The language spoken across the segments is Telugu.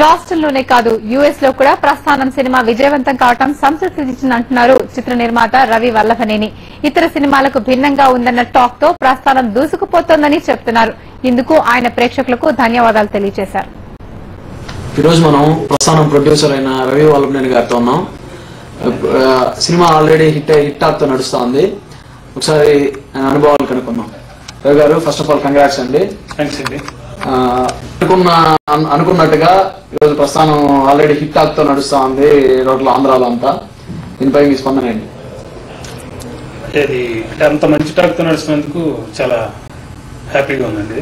రాష్ట్రంలోనే కాదు యుఎస్ లో కూడా ప్రస్థానం సినిమా విజయవంతం కావడం సంతృప్తినిచ్చిందంటున్నారు చిత్ర నిర్మాత రవి వల్లభనేని. ఇతర సినిమాలకు భిన్నంగా ఉందన్న టాక్ తో ప్రస్థానం దూసుకుపోతోందని చెప్తున్నారు. ఇందుకు ఆయన ప్రేక్షకులకు ధన్యవాదాలు తెలియజేశారు. ఈరోజు మనం ప్రస్థానం ప్రొడ్యూసర్ అయిన రవి వల్లభనేని గారితో ఉన్నాం. సినిమా ఆల్రెడీ హిట్ టాక్ తో నడుస్తోంది. ఒకసారి అనుభవాలు కనుక్కుందాం. రవి గారు, ఫస్ట్ ఆఫ్ ఆల్ కంగ్రాట్స్ అండి. థ్యాంక్స్ అండి. అనుకున్నట్టుగా ఈరోజు ప్రస్థానం ఆల్రెడీ హిట్ టాక్ తో నడుస్తా ఉంది రోడ్ల ఆంధ్రాలో అంతా. దీనిపై మీ స్పందన ఏంటి? అది అంత మంచి టాక్ తో నడుస్తున్నందుకు చాలా హ్యాపీగా ఉందండి.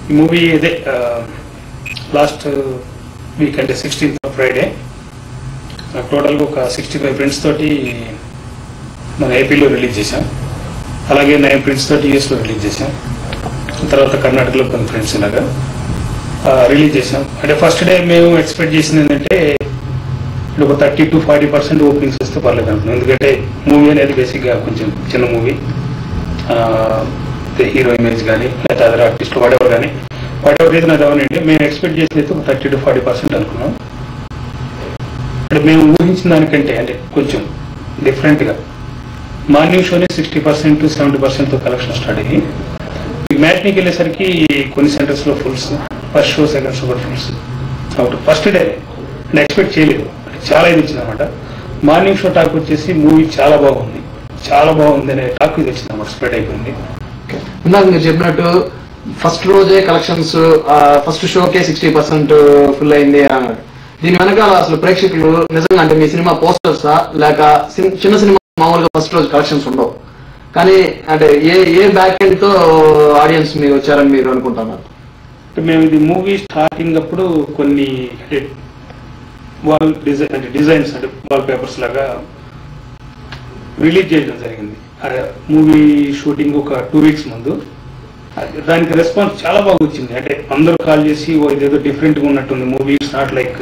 ఈ మూవీ ఇదే లాస్ట్ వీక్ అంటే 16th ఫ్రైడే టోటల్గా ఒక 65 ప్రింట్స్ తోటి మన ఏపీలో రిలీజ్ చేశాం. అలాగే 9 ప్రింట్స్ తోటి యూఎస్లో రిలీజ్ చేశాం. తర్వాత కర్ణాటకలో కొన్ని ప్రింట్స్ ఇలాగా రిలీజ్ చేసాం. అంటే ఫస్ట్ డే మేము ఎక్స్పెక్ట్ చేసింది ఏంటంటే ఒక 30 to 40% ఓపెనింగ్స్ వస్తే పర్లేదు అనుకున్నాం. ఎందుకంటే మూవీ అనేది బేసిక్గా కొంచెం చిన్న మూవీ, హీరో ఇమేజ్ కానీ లేకపోతే అదర్ ఆర్టిస్ట్ వాడెవర్ కానీ వాడెవర్ రీజన్ అది అవనండి. మేము ఎక్స్పెక్ట్ చేసేది ఒక 30 to 40% అనుకున్నాం. అంటే మేము ఊహించిన దానికంటే అంటే కొంచెం డిఫరెంట్గా మార్నింగ్ షోనే 60% to 70% కలెక్షన్ స్టార్ట్ అయ్యి మ్యాట్నీకి వెళ్ళేసరికి కొన్ని సెంటర్స్లో fulls, first show second show కూడా ఫుల్స్ అవుట్. ఫస్ట్ డే నేను ఎక్స్పెక్ట్ చేయలేదు, చాలా ఇది వచ్చిందన్నమాట. మార్నింగ్ షో టాక్ వచ్చేసి మూవీ చాలా బాగుంది అనే టాక్ ఇది వచ్చిందన్నమాట, స్ప్రెడ్ అయిపోయింది. ఇందాక మీరు చెప్పినట్టు ఫస్ట్ రోజే కలెక్షన్స్ ఫస్ట్ షోకే 60% ఫుల్ అయింది అన్నాడు. దీని వెనకాల అసలు ప్రేక్షకులు నిజంగా అంటే మీ సినిమా పోస్టర్సా లేక చిన్న సినిమా మామూలుగా ఫస్ట్ రోజు కలెక్షన్స్ ఉండవు కానీ అంటే ఏ బ్యాక్ ఎండ్ తో ఆడియన్స్ మీరు వచ్చారని మీరు అనుకుంటున్నారు? మేము ఇది మూవీ స్టార్టింగ్ అప్పుడు కొన్ని వాల్ డిజైన్స్ అంటే వాల్ పేపర్స్ లాగా రిలీజ్ చేయడం జరిగింది. మూవీ షూటింగ్ ఒక 2 weeks ముందు. దానికి రెస్పాన్స్ చాలా బాగా వచ్చింది. అంటే అందరూ కాల్ చేసి ఇదేదో డిఫరెంట్గా ఉన్నట్టుంది మూవీ, ఇట్స్ నాట్ లైక్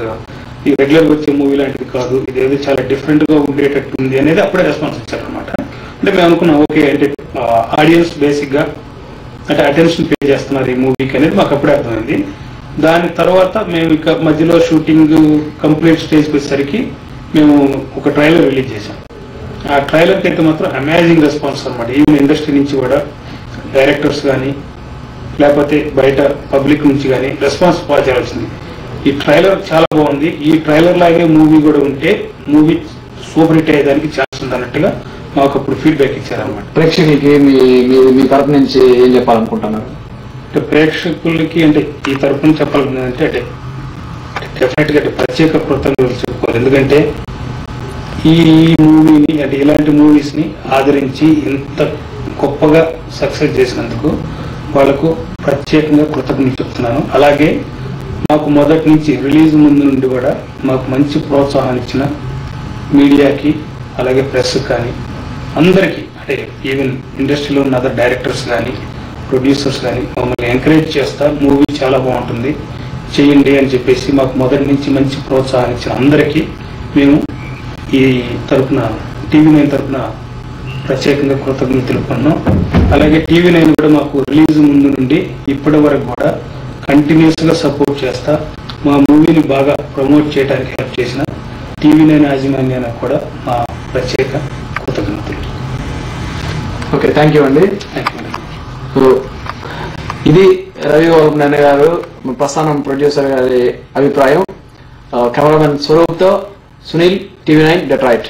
ఈ రెగ్యులర్గా వచ్చే మూవీ లాంటిది కాదు, ఇదేదో చాలా డిఫరెంట్గా ఉండేటట్టు ఉంది అనేది అప్పుడే రెస్పాన్స్ ఇచ్చారనమాట. అంటే మేము అనుకున్నాం ఓకే అంటే ఆడియన్స్ బేసిక్గా అంటే అటెన్షన్ పే చేస్తున్నారు ఈ మూవీకి అనేది మాకు అప్పుడే అర్థమైంది. దాని తర్వాత మేము ఇక మధ్యలో షూటింగ్ కంప్లీట్ స్టేజ్కి వచ్చేసరికి మేము ఒక ట్రైలర్ రిలీజ్ చేసాం. ఆ ట్రైలర్కి అయితే మాత్రం అమేజింగ్ రెస్పాన్స్ అనమాట. ఈవెన్ ఇండస్ట్రీ నుంచి కూడా డైరెక్టర్స్ కానీ లేకపోతే బయట పబ్లిక్ నుంచి కానీ రెస్పాన్స్ బాగా చాలా వచ్చింది. ఈ ట్రైలర్ చాలా బాగుంది, ఈ ట్రైలర్ లాగే మూవీ కూడా ఉంటే మూవీ సూపర్ హిట్ అయ్యేదానికి ఛాన్స్ ఉంది అన్నట్టుగా మాకు అప్పుడు ఫీడ్బ్యాక్ ఇచ్చారన్నమాట. ప్రేక్షకులకి మీ తరపు నుంచి ఏం చెప్పాలనుకుంటున్నారు? అంటే ప్రేక్షకులకి అంటే ఈ తరపున చెప్పాలనుకుంటే అంటే డెఫినెట్గా అంటే ప్రత్యేక కృతజ్ఞతలు చెప్పుకోవాలి. ఎందుకంటే ఈ మూవీని అంటే ఇలాంటి మూవీస్ని ఆదరించి ఇంత గొప్పగా సక్సెస్ చేసినందుకు వాళ్ళకు ప్రత్యేకంగా కృతజ్ఞతలు చెప్తున్నాను. అలాగే మాకు మొదటి నుంచి రిలీజ్ ముందు నుండి కూడా మాకు మంచి ప్రోత్సాహాన్ని ఇచ్చిన మీడియాకి అలాగే ప్రెస్ కానీ అందరికీ అంటే ఈవెన్ ఇండస్ట్రీలో ఉన్న అదర్ డైరెక్టర్స్ కానీ ప్రొడ్యూసర్స్ కానీ మమ్మల్ని ఎంకరేజ్ చేస్తా మూవీ చాలా బాగుంటుంది చేయండి అని చెప్పేసి మాకు మొదటి నుంచి మంచి ప్రోత్సాహాన్ని ఇచ్చిన అందరికీ మేము ఈ తరపున TV9 తరపున ప్రత్యేకంగా కృతజ్ఞతలు తెలుపుకున్నాం. అలాగే TV9 కూడా మాకు రిలీజ్ ముందు నుండి ఇప్పటి వరకు కూడా కంటిన్యూస్గా సపోర్ట్ చేస్తా మా మూవీని బాగా ప్రమోట్ చేయడానికి హెల్ప్ చేసిన TV9 యాజమాన్యానికి కూడా మా ప్రత్యేక కృతజ్ఞతలు. ఓకే, థ్యాంక్ యూ అండి. సో ఇది రవి వల్లభనేని గారు ప్రస్థానం ప్రొడ్యూసర్ గారి అభిప్రాయం. కెమెరామెన్ స్వరూప్తో సునీల్, TV9 డెట్రాయిట్.